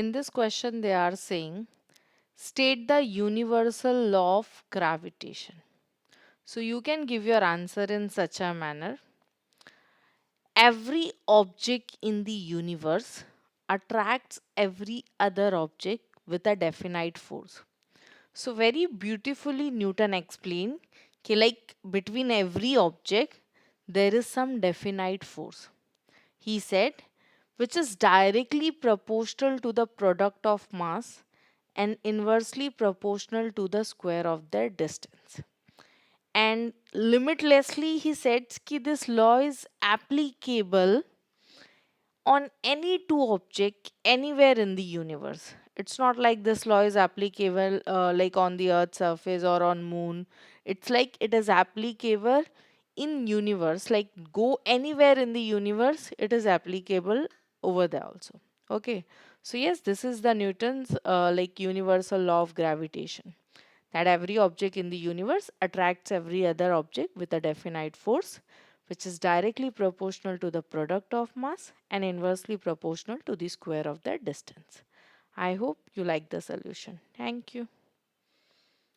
In this question, they are saying, state the universal law of gravitation. So you can give your answer in such a manner. Every object in the universe attracts every other object with a definite force. So very beautifully Newton explained कि like between every object there is some definite force. He said, which is directly proportional to the product of mass and inversely proportional to the square of their distance. And limitlessly, he says that this law is applicable on any two object anywhere in the universe. It's not like this law is applicable like on the earth surface or on moon. It's like it is applicable in universe, like go anywhere in the universe, it is applicable over there also. Okay, so yes, this is the Newton's like universal law of gravitation, that every object in the universe attracts every other object with a definite force, which is directly proportional to the product of mass and inversely proportional to the square of their distance. I hope you like the solution. Thank you.